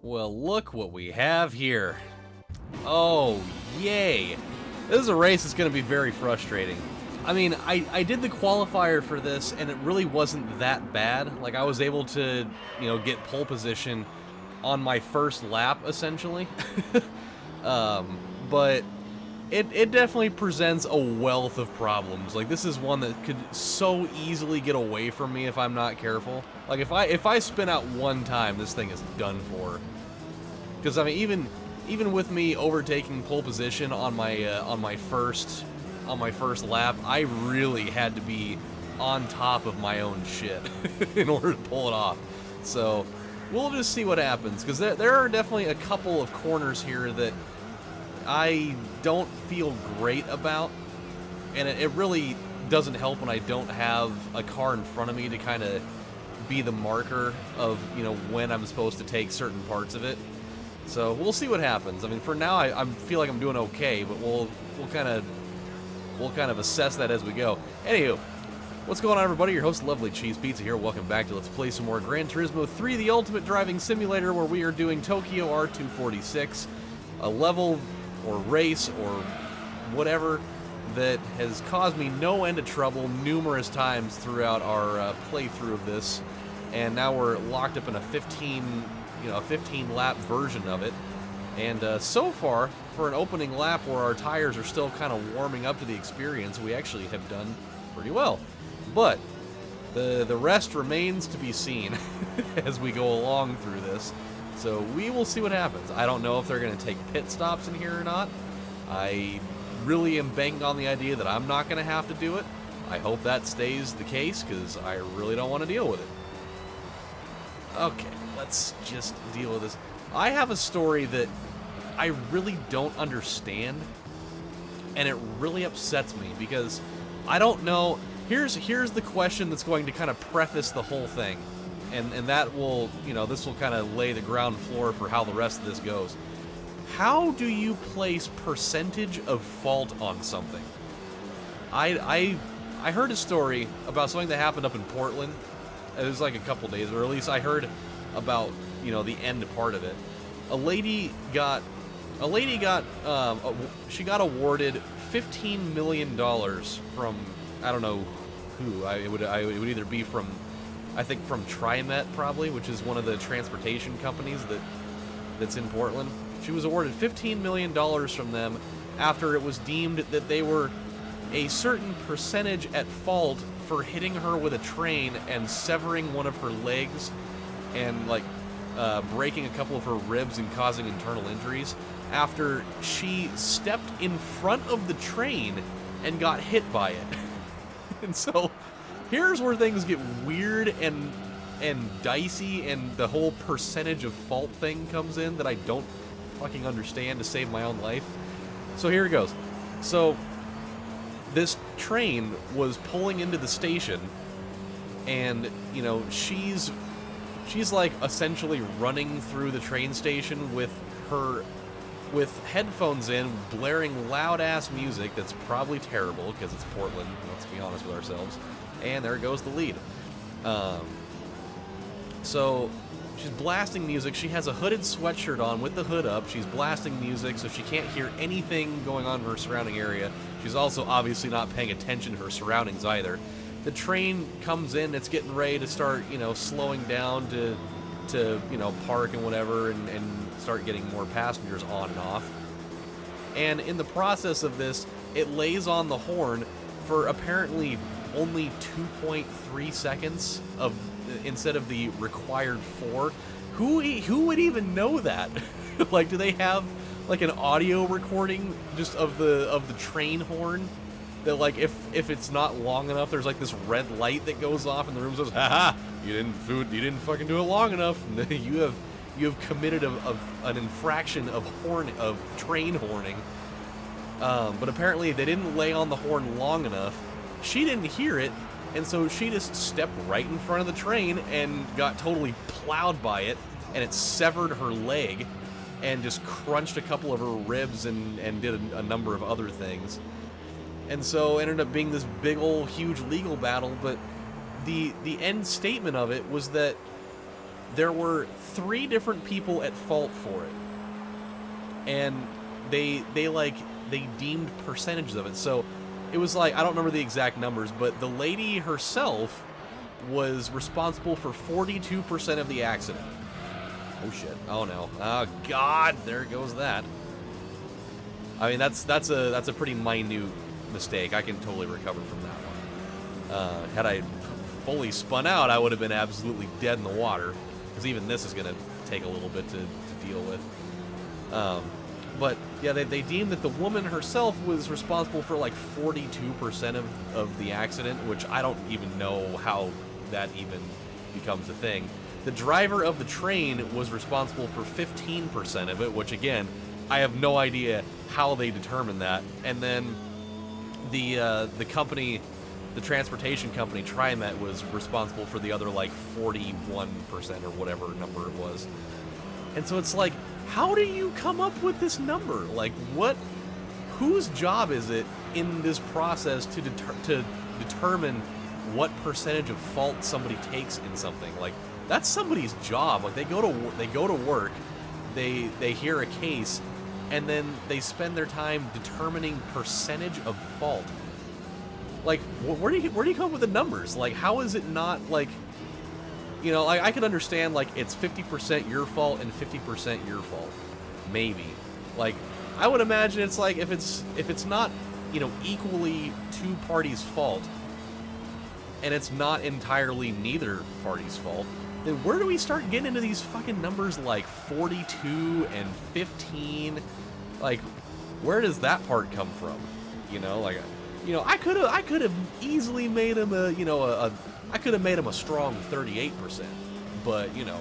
Well, look what we have here. Oh, yay. This is a race that's going to be very frustrating. I mean, I did the qualifier for this, and it really wasn't that bad. Like, I was able to, you know, get pole position on my first lap, essentially. But it definitely presents a wealth of problems. Like, this is one that could so easily get away from me if I'm not careful. Like, if I spin out one time, this thing is done for. Because, I mean, even with me overtaking pole position on my first lap, I really had to be on top of my own shit in order to pull it off. So we'll just see what happens, because there are definitely a couple of corners here that I don't feel great about, and it really doesn't help when I don't have a car in front of me to kind of be the marker of, you know, when I'm supposed to take certain parts of it. So we'll see what happens. I mean, for now, I feel like I'm doing okay, but we'll kind of assess that as we go. Anywho, what's going on, everybody? Your host, LovelyCheesePizza here. Welcome back to Let's Play some more Gran Turismo 3, the ultimate driving simulator, where we are doing Tokyo R246, a level or race or whatever that has caused me no end of trouble numerous times throughout our playthrough of this, and now we're locked up in a 15 lap version of it. And so far, for an opening lap where our tires are still kind of warming up to the experience, we actually have done pretty well. But the rest remains to be seen as we go along through this. So we will see what happens. I don't know if they're going to take pit stops in here or not. I really am banking on the idea that I'm not going to have to do it. I hope that stays the case, because I really don't want to deal with it. Okay, let's just deal with this. I have a story that I really don't understand, and it really upsets me, because I don't know. Here's the question that's going to kind of preface the whole thing, and that will, you know, this will kind of lay the ground floor for how the rest of this goes. How do you place percentage of fault on something? I heard a story about something that happened up in Portland. It was like a couple days, or at least I heard about, you know, the end part of it. She got awarded $15 million from, I don't know who. It would either be from, I think, from TriMet, probably, which is one of the transportation companies that's in Portland. She was awarded $15 million from them after it was deemed that they were a certain percentage at fault for hitting her with a train and severing one of her legs and, like, breaking a couple of her ribs and causing internal injuries after she stepped in front of the train and got hit by it. And so here's where things get weird and dicey, and the whole percentage of fault thing comes in that I don't fucking understand to save my own life. So here it goes. So this train was pulling into the station, and, you know, she's like essentially running through the train station with headphones in, blaring loud ass music that's probably terrible because it's Portland, let's be honest with ourselves. And there goes the lead. So she's blasting music. She has a hooded sweatshirt on with the hood up. She's blasting music so she can't hear anything going on in her surrounding area. She's also obviously not paying attention to her surroundings either. The train comes in, it's getting ready to start, you know, slowing down to you know, park and whatever, and start getting more passengers on and off. And in the process of this, it lays on the horn for apparently only 2.3 seconds instead of the required 4. Who would even know that? Like, do they have like an audio recording just of the train horn? That, like, if it's not long enough, there's like this red light that goes off and the room says, "Ha you didn't fucking do it long enough. you have committed an infraction of train horning." But apparently they didn't lay on the horn long enough. She didn't hear it, and so she just stepped right in front of the train and got totally plowed by it, and it severed her leg. and just crunched a couple of her ribs and did a number of other things. And so it ended up being this big old huge legal battle, but the end statement of it was that there were 3 different people at fault for it. And they deemed percentages of it. So it was like, I don't remember the exact numbers, but the lady herself was responsible for 42% of the accident. Oh shit. Oh no. Oh god, there goes that. I mean, that's a pretty minute mistake. I can totally recover from that one. Had I fully spun out, I would have been absolutely dead in the water, because even this is going to take a little bit to deal with. But yeah, they deemed that the woman herself was responsible for like 42% of the accident, which I don't even know how that even becomes a thing. The driver of the train was responsible for 15% of it, which again, I have no idea how they determined that. And then the company, the transportation company, TriMet, was responsible for the other like 41% or whatever number it was. And so it's like, how do you come up with this number? Like, whose job is it in this process to determine what percentage of fault somebody takes in something? Like, that's somebody's job. Like, they go to work, they hear a case, and then they spend their time determining percentage of fault. Like, where do you come up with the numbers? Like, how is it not, like, you know, I could understand, like, it's 50% your fault and 50% your fault. Maybe. Like, I would imagine it's like, if it's not, you know, equally two parties' fault, and it's not entirely neither party's fault, then where do we start getting into these fucking numbers like 42 and 15? Like, where does that part come from? You know, like, you know, I could have easily made him I could have made him a strong 38%, but, you know,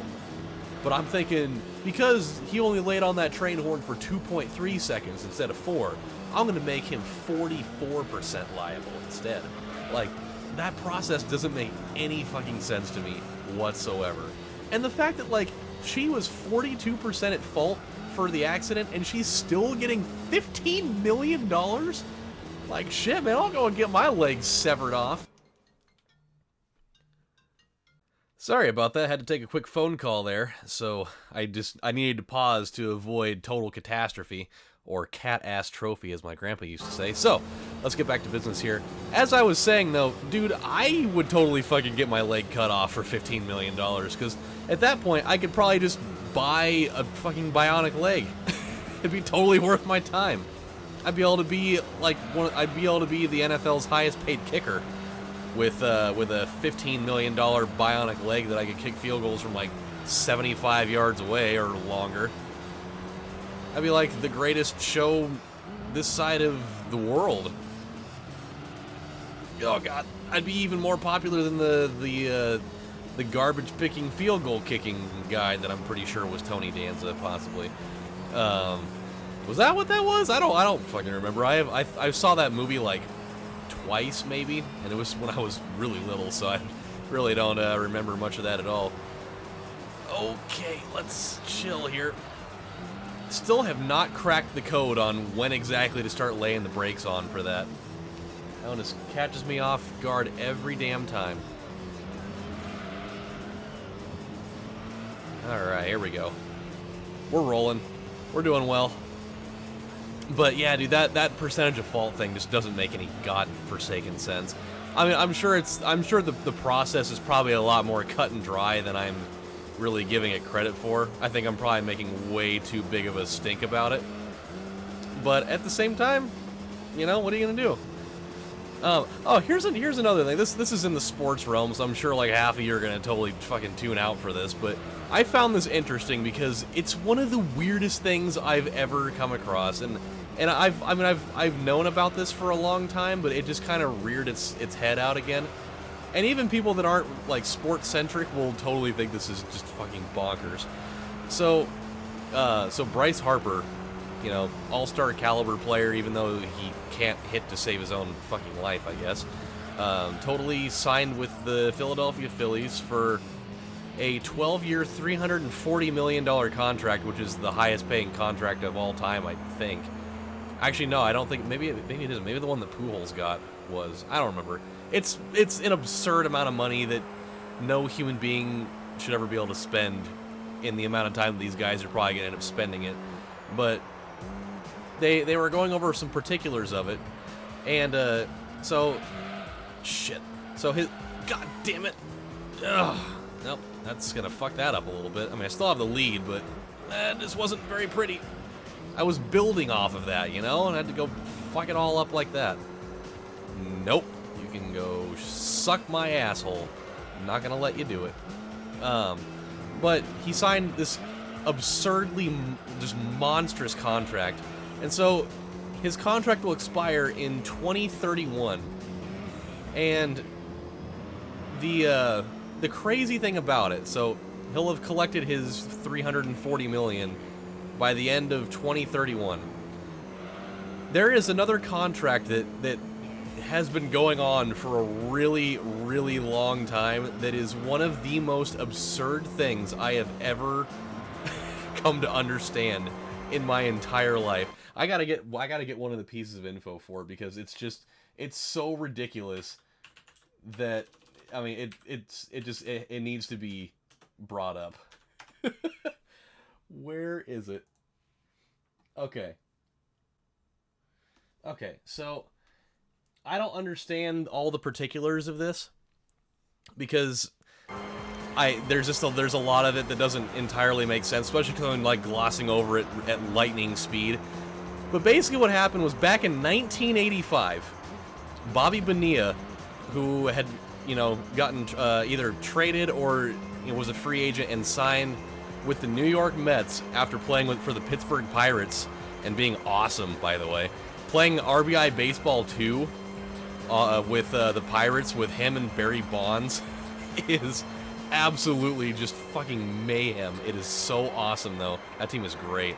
but I'm thinking, because he only laid on that train horn for 2.3 seconds instead of 4, I'm going to make him 44% liable instead. Like, that process doesn't make any fucking sense to me whatsoever. And the fact that, like, she was 42% at fault for the accident, and she's still getting $15 million? Like, shit, man, I'll go and get my legs severed off. Sorry about that, I had to take a quick phone call there, so I needed to pause to avoid total catastrophe, or cat-ass trophy, as my grandpa used to say. So, let's get back to business here. As I was saying, though, dude, I would totally fucking get my leg cut off for $15 million, because at that point, I could probably just buy a fucking bionic leg. It'd be totally worth my time. I'd be able to be, like, I'd be able to be the NFL's highest-paid kicker with a $15 million bionic leg that I could kick field goals from, like, 75 yards away or longer. I'd be like the greatest show this side of the world. Oh god, I'd be even more popular than the garbage picking field goal kicking guy that I'm pretty sure was Tony Danza, possibly. Was that what that was? I don't fucking remember. I saw that movie like twice maybe, and it was when I was really little, so I really don't remember much of that at all. Okay, let's chill here. Still have not cracked the code on when exactly to start laying the brakes on for that. That one just catches me off guard every damn time. Alright, here we go. We're rolling. We're doing well. But yeah, dude, that percentage of fault thing just doesn't make any godforsaken sense. I mean, I'm sure the process is probably a lot more cut and dry than I'm really giving it credit for. I think I'm probably making way too big of a stink about it. But at the same time, you know, what are you gonna do? Oh, here's another thing. This is in the sports realm, so I'm sure like half of you are gonna totally fucking tune out for this, but I found this interesting because it's one of the weirdest things I've ever come across, and I've known about this for a long time, but it just kind of reared its head out again. And even people that aren't like sports centric will totally think this is just fucking bonkers. So Bryce Harper, you know, all-star caliber player, even though he can't hit to save his own fucking life, I guess. Totally signed with the Philadelphia Phillies for a 12-year, $340 million contract, which is the highest paying contract of all time, I think. Actually, no, I don't think. Maybe it isn't. Maybe the one that Pujols got was. I don't remember. It's an absurd amount of money that no human being should ever be able to spend in the amount of time these guys are probably going to end up spending it. But they were going over some particulars of it, and so shit. So his God damn it. Ugh. Nope, that's gonna fuck that up a little bit. I mean, I still have the lead, but this wasn't very pretty. I was building off of that, you know, and I had to go fuck it all up like that. Nope, you can go suck my asshole. I'm not gonna let you do it. But he signed this absurdly just monstrous contract, and so his contract will expire in 2031. And the crazy thing about it, so he'll have collected his $340 million by the end of 2031. There is another contract that has been going on for a really, really long time that is one of the most absurd things I have ever come to understand in my entire life. I gotta get one of the pieces of info for it, because it's so ridiculous that, I mean, it needs to be brought up. Where is it? Okay, so I don't understand all the particulars of this, because there's a lot of it that doesn't entirely make sense, especially because I'm like glossing over it at lightning speed. But basically what happened was, back in 1985, Bobby Bonilla, who had, you know, gotten either traded or, you know, was a free agent and signed with the New York Mets after playing for the Pittsburgh Pirates and being awesome, by the way. Playing RBI Baseball 2 with the Pirates with him and Barry Bonds is absolutely just fucking mayhem. It is so awesome, though. That team is great.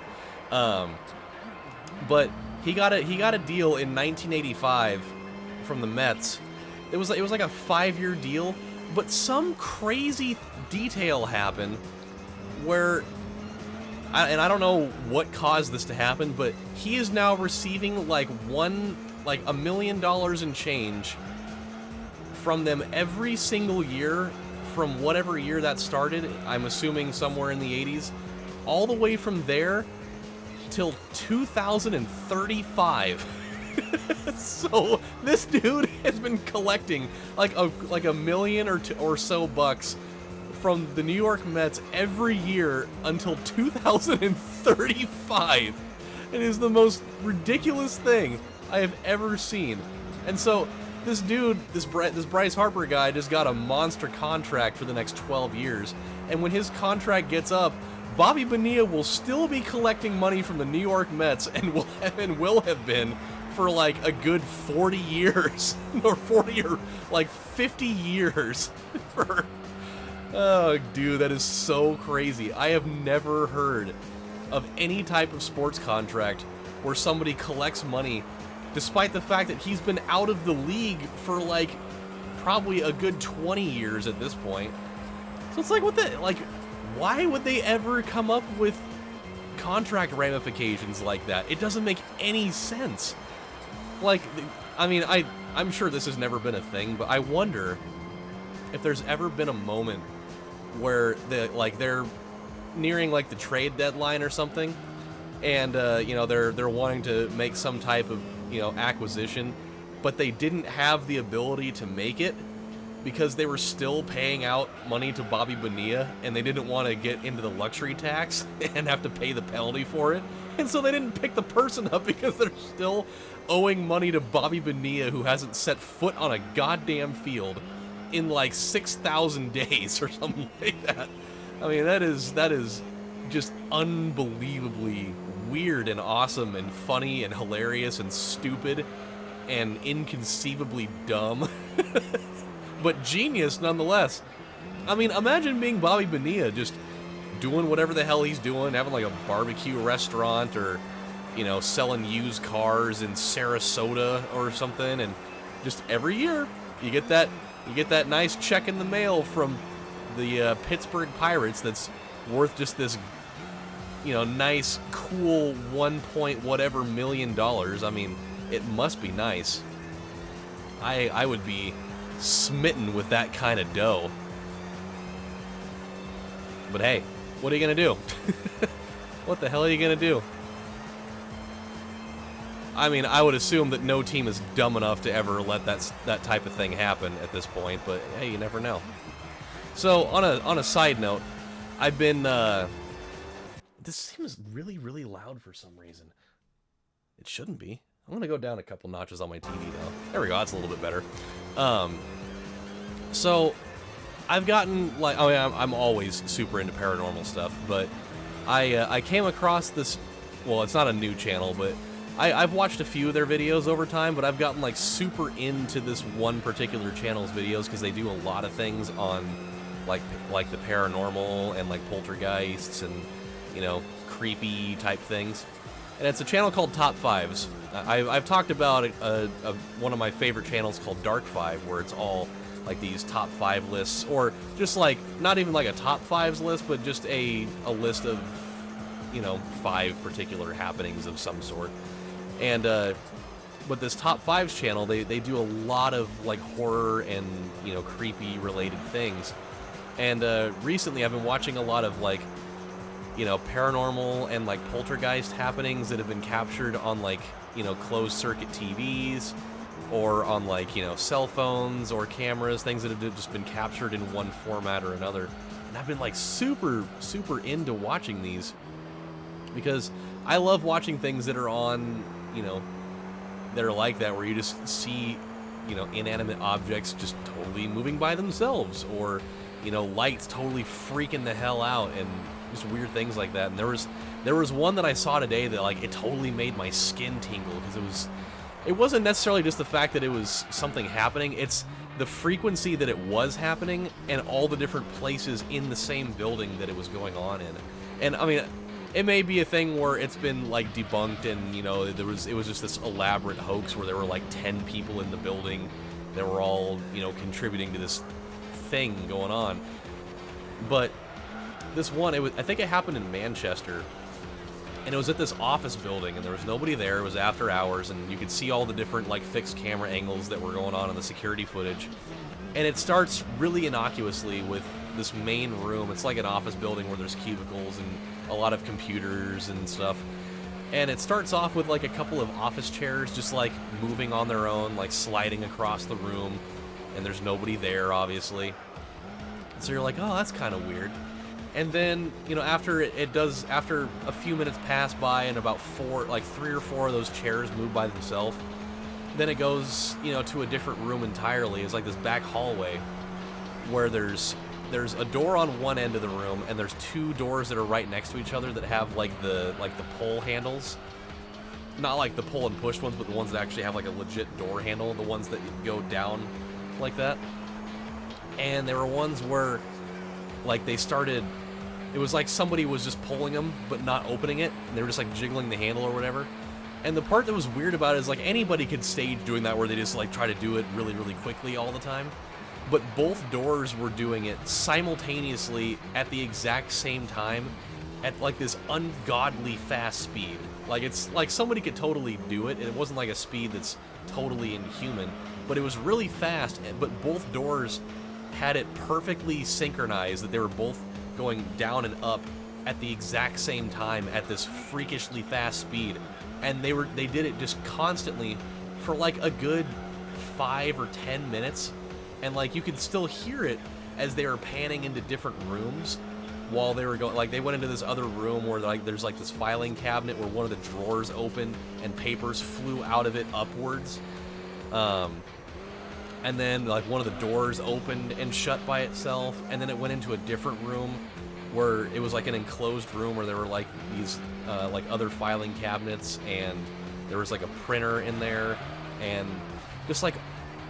But he got a deal in 1985 from the Mets. It was like a 5-year deal, but some crazy detail happened where, I don't know what caused this to happen, but he is now receiving like $1 million and change from them every single year from whatever year that started. I'm assuming somewhere in the 80s, all the way from there till 2035. So this dude has been collecting like a million or so bucks from the New York Mets every year until 2035. It is the most ridiculous thing I have ever seen. And so this dude, this Bryce Harper guy, just got a monster contract for the next 12 years. And when his contract gets up, Bobby Bonilla will still be collecting money from the New York Mets, and will have been for like a good 40 years, or 40 or like 50 years. Oh, dude, that is so crazy. I have never heard of any type of sports contract where somebody collects money, despite the fact that he's been out of the league for like probably a good 20 years at this point. So it's like, why would they ever come up with contract ramifications like that? It doesn't make any sense. Like, I mean, I'm sure this has never been a thing, but I wonder if there's ever been a moment where they're nearing like the trade deadline or something, and you know, they're wanting to make some type of, you know, acquisition, but they didn't have the ability to make it because they were still paying out money to Bobby Bonilla, and they didn't want to get into the luxury tax and have to pay the penalty for it. And so they didn't pick the person up because they're still owing money to Bobby Bonilla, who hasn't set foot on a goddamn field in like 6,000 days or something like that. I mean, that is just unbelievably weird and awesome and funny and hilarious and stupid and inconceivably dumb. But genius nonetheless. I mean, imagine being Bobby Bonilla, just doing whatever the hell he's doing, having like a barbecue restaurant, or, you know, selling used cars in Sarasota or something, and just every year you get that nice check in the mail from the Pittsburgh Pirates that's worth just this, you know, nice, cool 1 point whatever million dollars. I mean, it must be nice. I would be smitten with that kind of dough. But hey, what are you gonna do? What the hell are you gonna do? I mean, I would assume that no team is dumb enough to ever let that type of thing happen at this point, but hey, you never know. So, on a side note, I've been, this seems really, really loud for some reason. It shouldn't be. I'm gonna go down a couple notches on my TV, though. There we go, that's a little bit better. So, I've gotten, like, oh yeah, I'm always super into paranormal stuff, but I came across this, well, it's not a new channel, but I've watched a few of their videos over time, but I've gotten, like, super into this one particular channel's videos because they do a lot of things on, like the paranormal and, like, poltergeists and, you know, creepy type things. And it's a channel called Top Fives. I've talked about one of my favorite channels called Dark Five, where it's all like these top 5 lists, or just like not even like a top 5s list, but just a list of, you know, 5 particular happenings of some sort. And but this Top Fives channel, they do a lot of like horror and, you know, creepy related things. And recently I've been watching a lot of like, you know, paranormal and like poltergeist happenings that have been captured on like, you know, closed circuit TVs, or on like, you know, cell phones or cameras, things that have just been captured in one format or another. And I've been like super into watching these because I love watching things that are on, you know, that are like that, where you just see, you know, inanimate objects just totally moving by themselves, or, you know, lights totally freaking the hell out, and just weird things like that. And there was one that I saw today that like it totally made my skin tingle, because it wasn't necessarily just the fact that it was something happening, it's the frequency that it was happening and all the different places in the same building that it was going on in. And I mean, it may be a thing where it's been like debunked and, you know, it was just this elaborate hoax where there were like 10 people in the building that were all, you know, contributing to this thing going on. But this one, I think it happened in Manchester, and it was at this office building, and there was nobody there. It was after hours, and you could see all the different like fixed camera angles that were going on in the security footage. And it starts really innocuously with this main room. It's like an office building where there's cubicles and a lot of computers and stuff. And it starts off with like a couple of office chairs just like moving on their own, like sliding across the room, and there's nobody there, obviously. So you're like, oh, that's kind of weird. And then, you know, after after a few minutes pass by and about 3 or 4 of those chairs move by themselves, then it goes, you know, to a different room entirely. It's like this back hallway where there's a door on one end of the room, and there's 2 doors that are right next to each other that have like the pull handles. Not like the pull and push ones, but the ones that actually have like a legit door handle, the ones that go down like that. And there were ones where like it was like somebody was just pulling them but not opening it, and they were just like jiggling the handle or whatever. And the part that was weird about it is like anybody could stage doing that, where they just like try to do it really, really quickly all the time. But both doors were doing it simultaneously at the exact same time at like this ungodly fast speed. Like it's like somebody could totally do it, and it wasn't like a speed that's totally inhuman, but it was really fast. But both doors had it perfectly synchronized, that they were both going down and up at the exact same time at this freakishly fast speed. And they did it just constantly for like a good 5 or 10 minutes, and like you could still hear it as they were panning into different rooms while they were going. Like they went into this other room where like there's like this filing cabinet where one of the drawers opened and papers flew out of it upwards. And then like one of the doors opened and shut by itself, and then it went into a different room where it was like an enclosed room where there were like these like other filing cabinets, and there was like a printer in there, and just like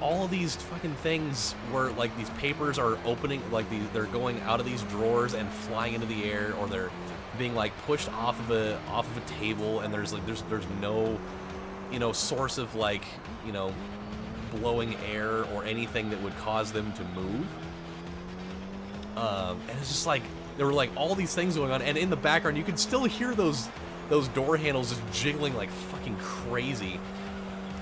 all of these fucking things where like these papers are opening, like they're going out of these drawers and flying into the air, or they're being like pushed off of a table, and there's no, you know, source of like, you know, blowing air or anything that would cause them to move. And it's just like, there were like all these things going on, and in the background you could still hear those door handles just jiggling like fucking crazy.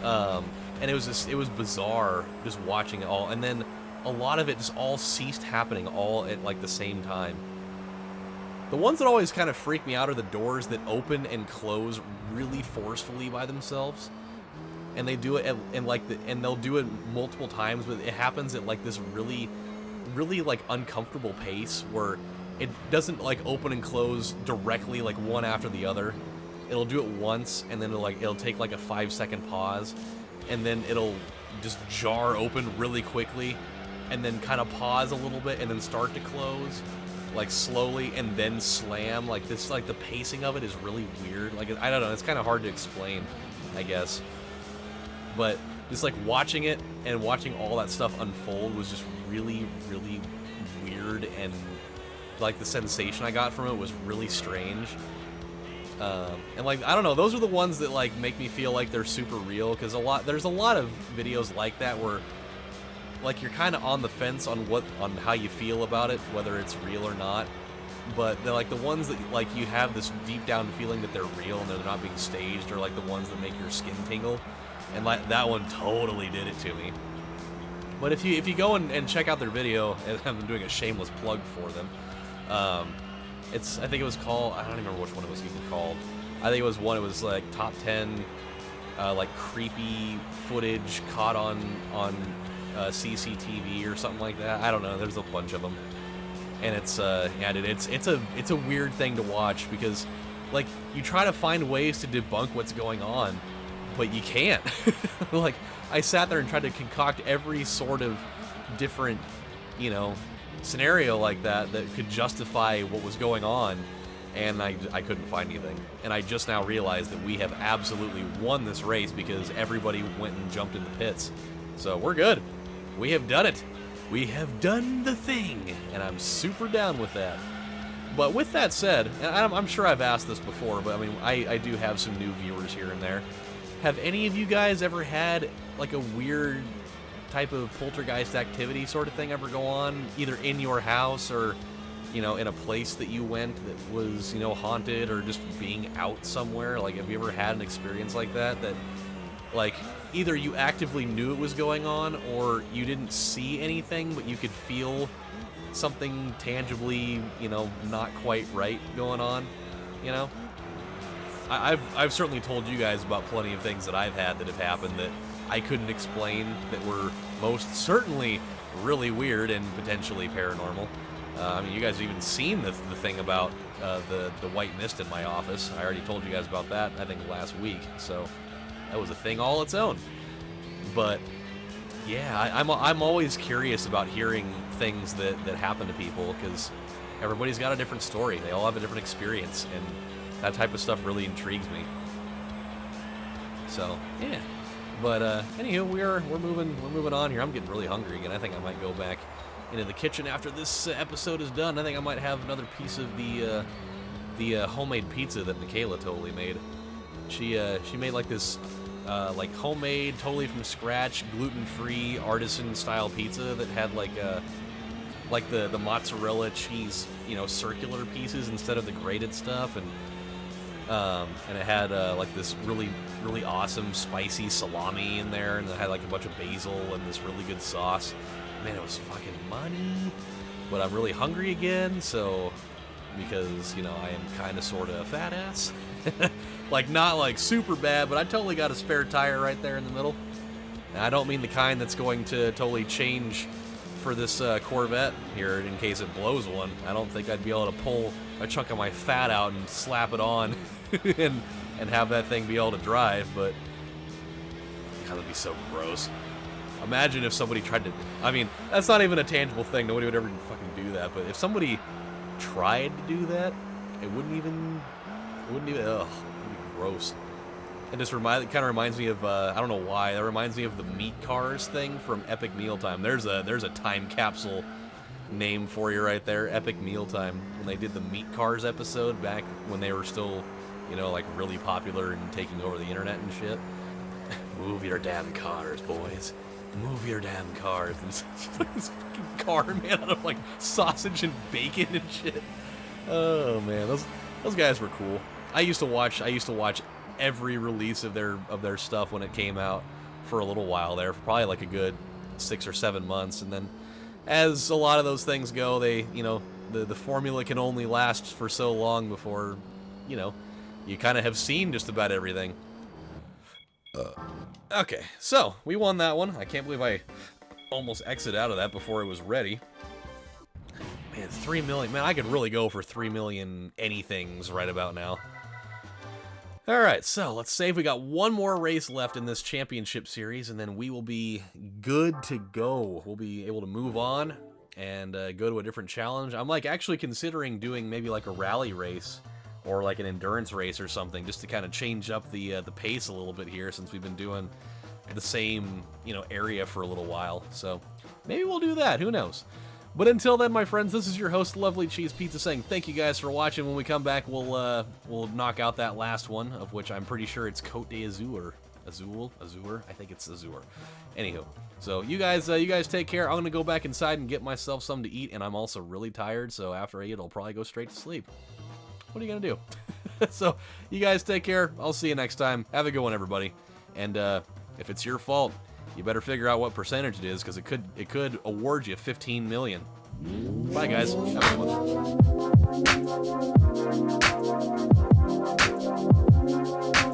And it was bizarre just watching it all, and then a lot of it just all ceased happening all at like the same time. The ones that always kind of freak me out are the doors that open and close really forcefully by themselves. And they do it and they'll do it multiple times, but it happens at like this really like uncomfortable pace where it doesn't like open and close directly like one after the other. It'll do it once, and then it'll take like a 5-second pause, and then it'll just jar open really quickly, and then kind of pause a little bit, and then start to close like slowly, and then slam. Like this, like the pacing of it is really weird. Like I don't know, it's kind of hard to explain, I guess. But just like watching it and watching all that stuff unfold was just really weird, and like the sensation I got from it was really strange. And like, I don't know, those are the ones that like make me feel like they're super real, because there's a lot of videos like that where like you're kind of on the fence on how you feel about it, whether it's real or not. But they're like the ones that like you have this deep down feeling that they're real and they're not being staged, are like the ones that make your skin tingle. And like that one totally did it to me. But if you go and check out their video, and I'm doing a shameless plug for them, I think it was called, I don't even remember which one it was even called. I think it was like top 10 like creepy footage caught on CCTV or something like that. I don't know. There's a bunch of them, and it's yeah, dude, it's a weird thing to watch, because like you try to find ways to debunk what's going on, but you can't. Like I sat there and tried to concoct every sort of different, you know, scenario like that could justify what was going on, and I couldn't find anything. And I just now realized that we have absolutely won this race, because everybody went and jumped in the pits. So we're good. We have done it. We have done the thing, and I'm super down with that. But with that said, and I'm sure I've asked this before, but I mean, I do have some new viewers here and there. Have any of you guys ever had like a weird type of poltergeist activity sort of thing ever go on, either in your house or, you know, in a place that you went that was, you know, haunted, or just being out somewhere? Like, have you ever had an experience like that like either you actively knew it was going on, or you didn't see anything but you could feel something tangibly, you know, not quite right going on, you know? I've certainly told you guys about plenty of things that I've had that have happened that I couldn't explain, that were most certainly really weird and potentially paranormal. I mean, you guys have even seen the thing about the white mist in my office. I already told you guys about that, I think, last week. So that was a thing all its own. But yeah, I'm always curious about hearing things that happen to people, because everybody's got a different story. They all have a different experience, and that type of stuff really intrigues me. So yeah. But anywho, we're moving on here. I'm getting really hungry again. I think I might go back into the kitchen after this episode is done. I think I might have another piece of the homemade pizza that Michaela totally made. She made like this like homemade, totally from scratch, gluten-free, artisan-style pizza that had like the mozzarella cheese, you know, circular pieces instead of the grated stuff, and it had like this really awesome spicy salami in there, and it had like a bunch of basil and this really good sauce. Man, it was fucking money. But I'm really hungry again, so, because, you know, I am kind of sort of a fat ass. Like, not like super bad, but I totally got a spare tire right there in the middle. And I don't mean the kind that's going to totally change for this Corvette here in case it blows one. I don't think I'd be able to pull a chunk of my fat out and slap it on and have that thing be able to drive, but God, that'd be so gross. Imagine if somebody tried to, I mean, that's not even a tangible thing. Nobody would ever fucking do that, but if somebody tried to do that, it wouldn't even, ugh, it'd be gross. It just kind of reminds me of, I don't know why, that reminds me of the meat cars thing from Epic Mealtime. There's a time capsule name for you right there, Epic Mealtime, when they did the meat cars episode back when they were still, you know, like really popular and taking over the internet and shit. Move your damn cars, boys. Move your damn cars. It's like this fucking car made out of like sausage and bacon and shit. Oh man, those guys were cool. I used to watch every release of their stuff when it came out for a little while there, for probably like a good 6 or 7 months, and then as a lot of those things go, they, you know, the formula can only last for so long before, you know, you kind of have seen just about everything. Okay, so we won that one. I can't believe I almost exited out of that before it was ready. Man, 3 million. Man, I could really go for 3 million anythings right about now. Alright, so let's save. We got one more race left in this championship series, and then we will be good to go. We'll be able to move on and go to a different challenge. I'm like actually considering doing maybe like a rally race or like an endurance race or something, just to kind of change up the pace a little bit here, since we've been doing the same, you know, area for a little while. So maybe we'll do that. Who knows? But until then, my friends, this is your host, LovelyCheesePizza, saying thank you guys for watching. When we come back, we'll knock out that last one, of which I'm pretty sure it's Côte d'Azur. Azur? I think it's Azur. Anywho, so you guys take care. I'm gonna go back inside and get myself something to eat, and I'm also really tired, so after I eat, I'll probably go straight to sleep. What are you gonna do? So you guys take care. I'll see you next time. Have a good one, everybody. And if it's your fault, you better figure out what percentage it is, because it could award you 15 million. Bye, guys. Have a good one.